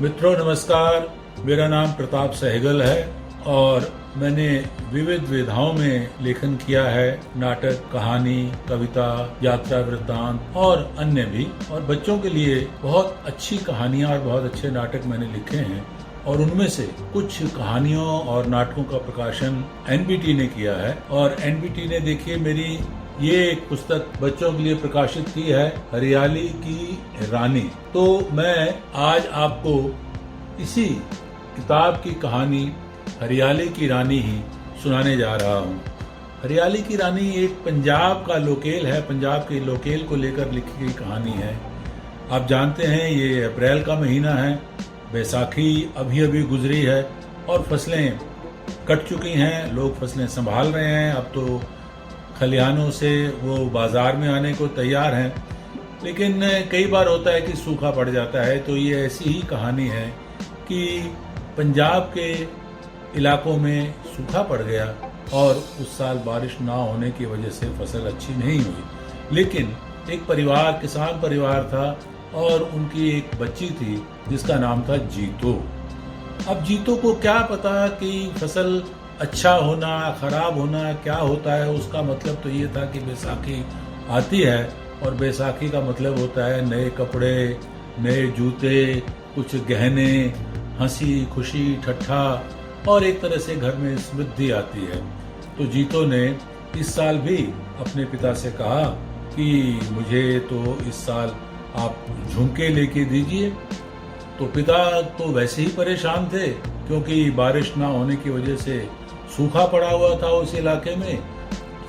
मित्रों नमस्कार। मेरा नाम प्रताप सहगल है और मैंने विविध विधाओं में लेखन किया है। नाटक, कहानी, कविता, यात्रा वृत्तांत और अन्य भी। और बच्चों के लिए बहुत अच्छी कहानियां और बहुत अच्छे नाटक मैंने लिखे हैं और उनमें से कुछ कहानियों और नाटकों का प्रकाशन एनबीटी ने किया है। और एनबीटी ने देखिए मेरी ये एक पुस्तक बच्चों के लिए प्रकाशित की है, हरियाली की रानी। तो मैं आज आपको इसी किताब की कहानी हरियाली की रानी ही सुनाने जा रहा हूँ। हरियाली की रानी एक पंजाब का लोकेल है, पंजाब के लोकेल को लेकर लिखी गई कहानी है। आप जानते हैं ये अप्रैल का महीना है, बैसाखी अभी अभी गुजरी है और फसलें कट चुकी हैं, लोग फसलें संभाल रहे हैं। अब तो खलिहानों से वो बाज़ार में आने को तैयार हैं, लेकिन कई बार होता है कि सूखा पड़ जाता है। तो ये ऐसी ही कहानी है कि पंजाब के इलाकों में सूखा पड़ गया और उस साल बारिश ना होने की वजह से फसल अच्छी नहीं हुई। लेकिन एक परिवार, किसान परिवार था और उनकी एक बच्ची थी जिसका नाम था जीतो। अब जीतो को क्या पता कि फसल अच्छा होना, खराब होना क्या होता है। उसका मतलब तो ये था कि बैसाखी आती है और बैसाखी का मतलब होता है नए कपड़े, नए जूते, कुछ गहने, हंसी खुशी ठट्ठा और एक तरह से घर में समृद्धि आती है। तो जीतो ने इस साल भी अपने पिता से कहा कि मुझे तो इस साल आप झुमके लेके दीजिए। तो पिता तो वैसे ही परेशान थे क्योंकि बारिश ना होने की वजह से सूखा पड़ा हुआ था उस इलाके में,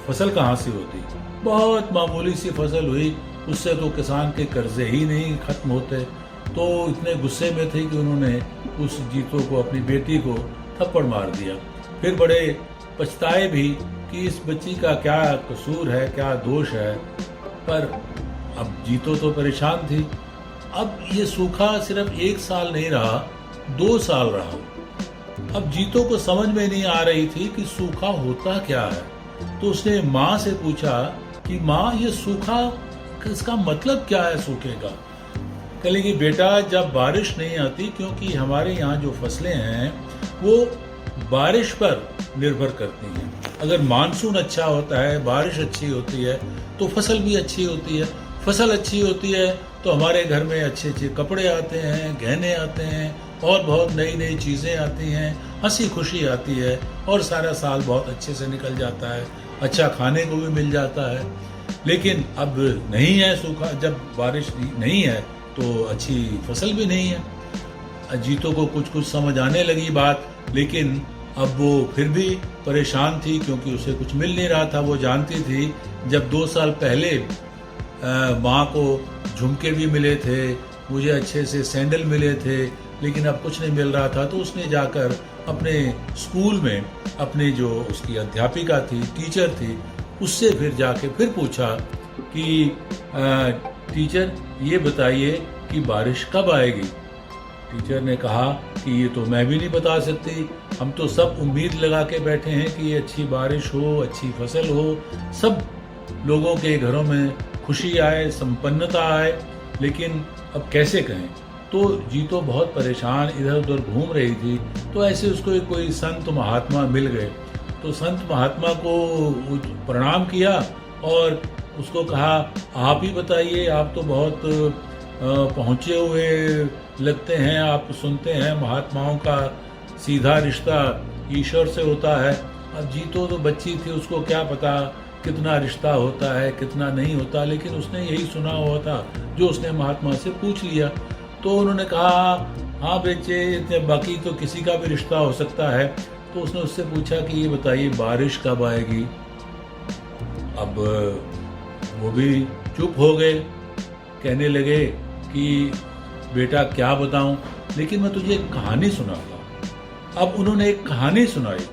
फसल कहाँ से होती। बहुत मामूली सी फसल हुई, उससे तो किसान के कर्जे ही नहीं खत्म होते। तो इतने गुस्से में थे कि उन्होंने उस जीतो को, अपनी बेटी को थप्पड़ मार दिया। फिर बड़े पछताए भी कि इस बच्ची का क्या कसूर है, क्या दोष है। पर अब जीतो तो परेशान थी। अब ये सूखा सिर्फ एक साल नहीं रहा, 2 साल रहा। अब जीतो को समझ में नहीं आ रही थी कि सूखा होता क्या है। तो उसने माँ से पूछा कि माँ, ये सूखा, इसका मतलब क्या है सूखे का। कह लगी बेटा, जब बारिश नहीं आती, क्योंकि हमारे यहाँ जो फसलें हैं वो बारिश पर निर्भर करती हैं। अगर मानसून अच्छा होता है, बारिश अच्छी होती है तो फसल भी अच्छी होती है। फसल अच्छी होती है तो हमारे घर में अच्छे अच्छे कपड़े आते हैं, गहने आते हैं और बहुत नई नई चीज़ें आती हैं, हंसी खुशी आती है और सारा साल बहुत अच्छे से निकल जाता है, अच्छा खाने को भी मिल जाता है। लेकिन अब नहीं है सूखा, जब बारिश नहीं है तो अच्छी फसल भी नहीं है। जीतो को कुछ कुछ समझ आने लगी बात, लेकिन अब वो फिर भी परेशान थी क्योंकि उसे कुछ मिल नहीं रहा था। वो जानती थी जब 2 साल पहले माँ को झुमके भी मिले थे, मुझे अच्छे से सैंडल मिले थे, लेकिन अब कुछ नहीं मिल रहा था। तो उसने जाकर अपने स्कूल में अपने जो उसकी अध्यापिका थी, टीचर थी, उससे फिर जाके फिर पूछा कि टीचर ये बताइए कि बारिश कब आएगी। टीचर ने कहा कि ये तो मैं भी नहीं बता सकती, हम तो सब उम्मीद लगा के बैठे हैं कि ये अच्छी बारिश हो, अच्छी फसल हो, सब लोगों के घरों में खुशी आए, संपन्नता आए, लेकिन अब कैसे कहें। तो जीतो बहुत परेशान इधर उधर घूम रही थी। तो ऐसे उसको कोई संत महात्मा मिल गए। तो संत महात्मा को प्रणाम किया और उसको कहा, आप ही बताइए, आप तो बहुत पहुँचे हुए लगते हैं, आप सुनते हैं महात्माओं का सीधा रिश्ता ईश्वर से होता है। अब जीतो तो बच्ची थी, उसको क्या पता कितना रिश्ता होता है कितना नहीं होता, लेकिन उसने यही सुना हुआ था जो उसने महात्मा से पूछ लिया। तो उन्होंने कहा, हाँ बच्चे, बाकी तो किसी का भी रिश्ता हो सकता है। तो उसने उससे पूछा कि ये बताइए बारिश कब आएगी। अब वो भी चुप हो गए, कहने लगे कि बेटा क्या बताऊं, लेकिन मैं तुझे एक कहानी सुनाऊंगा। अब उन्होंने एक कहानी सुनाई।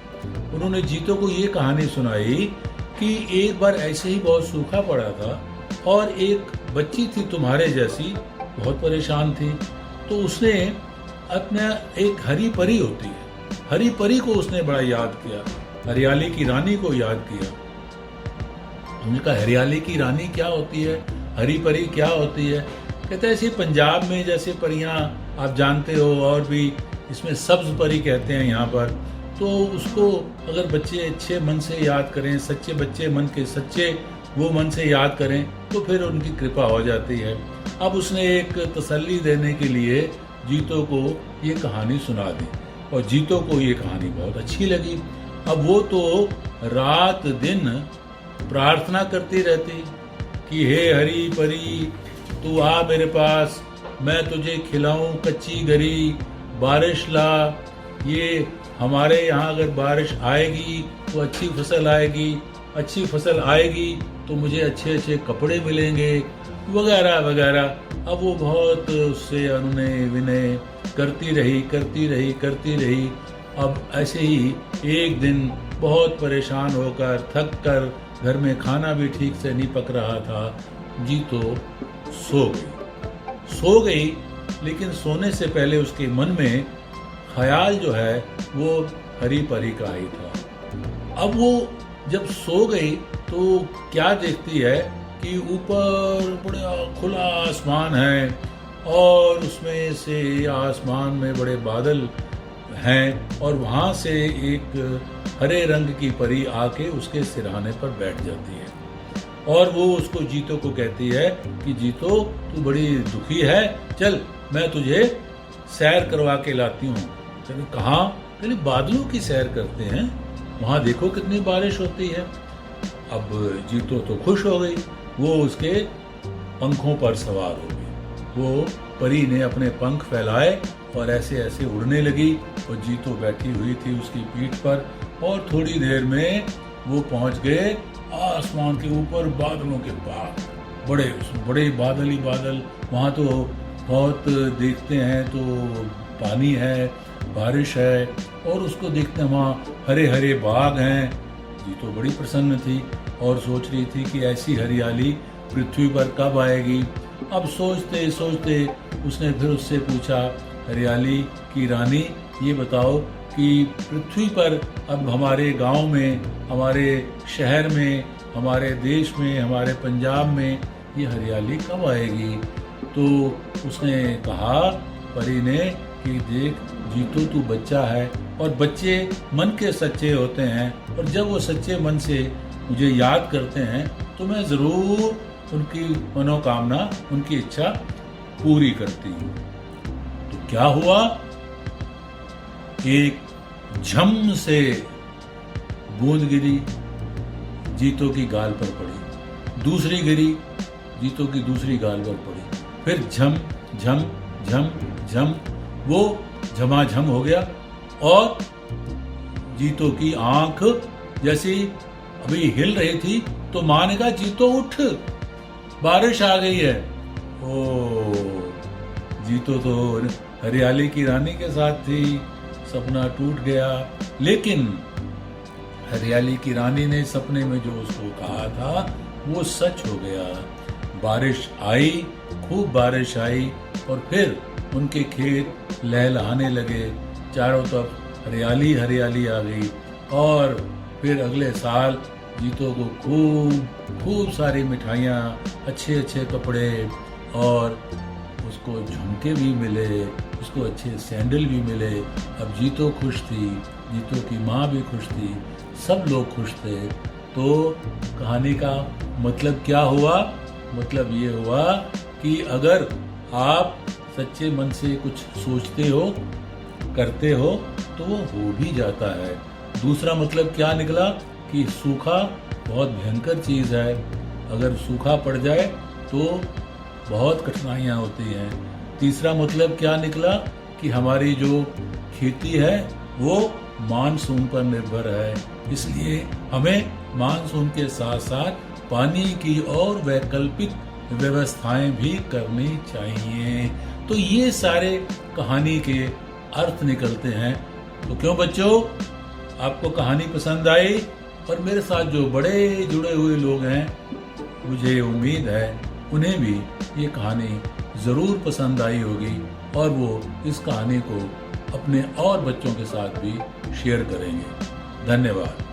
उन्होंने जीतो को ये कहानी सुनाई कि एक बार ऐसे ही बहुत सूखा पड़ा था और एक बच्ची थी तुम्हारे जैसी, बहुत परेशान थी। तो उसने अपना, एक हरी परी होती है, हरी परी को उसने बड़ा याद किया, हरियाली की रानी को याद किया। हमने कहा हरियाली की रानी क्या होती है, हरी परी क्या होती है। कहते हैं ऐसे पंजाब में जैसे परियां आप जानते हो, और भी इसमें सब्ज परी कहते हैं यहाँ पर। तो उसको अगर बच्चे अच्छे मन से याद करें, सच्चे बच्चे मन के सच्चे वो मन से याद करें, तो फिर उनकी कृपा हो जाती है। अब उसने एक तसल्ली देने के लिए जीतो को ये कहानी सुना दी, और जीतो को ये कहानी बहुत अच्छी लगी। अब वो तो रात दिन प्रार्थना करती रहती कि हे हरी परी, तू आ मेरे पास, मैं तुझे खिलाऊं कच्ची गरी, बारिश ला। ये हमारे यहाँ अगर बारिश आएगी तो अच्छी फसल आएगी, अच्छी फसल आएगी तो मुझे अच्छे अच्छे कपड़े मिलेंगे, वगैरह वगैरह। अब वो बहुत उससे अनुनय विनय करती रही। अब ऐसे ही एक दिन बहुत परेशान होकर, थक कर, घर में खाना भी ठीक से नहीं पक रहा था, जीतो सो गई। लेकिन सोने से पहले उसके मन में ख्याल जो है वो हरी परी का ही था। अब वो जब सो गई तो क्या देखती है कि ऊपर बड़ा खुला आसमान है, और उसमें से आसमान में बड़े बादल हैं, और वहाँ से एक हरे रंग की परी आके उसके सिरहाने पर बैठ जाती है। और वो उसको जीतो को कहती है कि जीतो, तू बड़ी दुखी है, चल मैं तुझे सैर करवा के लाती हूँ। कहती कहाँ? कहती बादलों की सैर करते हैं, वहाँ देखो कितनी बारिश होती है। अब जीतो तो खुश हो गई, वो उसके पंखों पर सवार हो गई। वो परी ने अपने पंख फैलाए और ऐसे ऐसे उड़ने लगी, और जीतो बैठी हुई थी उसकी पीठ पर, और थोड़ी देर में वो पहुंच गए आसमान के ऊपर बादलों के पार। बड़े बड़े बादल ही बादल, वहाँ तो बहुत देखते हैं तो पानी है, बारिश है, और उसको देखते हैं वहाँ हरे हरे बाग हैं। जीतो बड़ी प्रसन्न थी और सोच रही थी कि ऐसी हरियाली पृथ्वी पर कब आएगी। अब सोचते सोचते उसने फिर उससे पूछा, हरियाली की रानी ये बताओ कि पृथ्वी पर अब हमारे गांव में, हमारे शहर में, हमारे देश में, हमारे पंजाब में ये हरियाली कब आएगी? तो उसने कहा, परी ने, कि देख जीतो तू बच्चा है, और बच्चे मन के सच्चे होते हैं, और जब वो सच्चे मन से मुझे याद करते हैं तो मैं ज़रूर उनकी मनोकामना, उनकी इच्छा पूरी करती हूँ। तो क्या हुआ? एक झम से बूंद गिरी, जीतो की गाल पर पड़ी, दूसरी गिरी, जीतो की दूसरी गाल पर पड़ी, फिर झम झम झम झम, वो झमाझम हो गया, और जीतो की आंख जैसी अभी हिल रही थी तो मां ने कहा, जीतो उठ, बारिश आ गई है। ओ, जीतो तो हरियाली की रानी के साथ थी, सपना टूट गया। लेकिन हरियाली की रानी ने सपने में जो उसको कहा था वो सच हो गया। बारिश आई, खूब बारिश आई, और फिर उनके खेत लहलहाने लगे, चारों तरफ हरियाली हरियाली आ गई। और फिर अगले साल जीतो को खूब सारी मिठाइयाँ, अच्छे अच्छे कपड़े, और उसको झुमके भी मिले, उसको अच्छे सैंडल भी मिले। अब जीतो खुश थी, जीतो की माँ भी खुश थी, सब लोग खुश थे। तो कहानी का मतलब क्या हुआ? मतलब ये हुआ कि अगर आप सच्चे मन से कुछ सोचते हो, करते हो, तो वो हो भी जाता है। दूसरा मतलब क्या निकला कि सूखा बहुत भयंकर चीज़ है, अगर सूखा पड़ जाए तो बहुत कठिनाइयाँ होती हैं। तीसरा मतलब क्या निकला कि हमारी जो खेती है वो मानसून पर निर्भर है, इसलिए हमें मानसून के साथ साथ पानी की और वैकल्पिक व्यवस्थाएं भी करनी चाहिए। तो ये सारे कहानी के अर्थ निकलते हैं। तो क्यों बच्चों, आपको कहानी पसंद आई? और मेरे साथ जो बड़े जुड़े हुए लोग हैं, मुझे उम्मीद है उन्हें भी ये कहानी ज़रूर पसंद आई होगी, और वो इस कहानी को अपने और बच्चों के साथ भी शेयर करेंगे। धन्यवाद।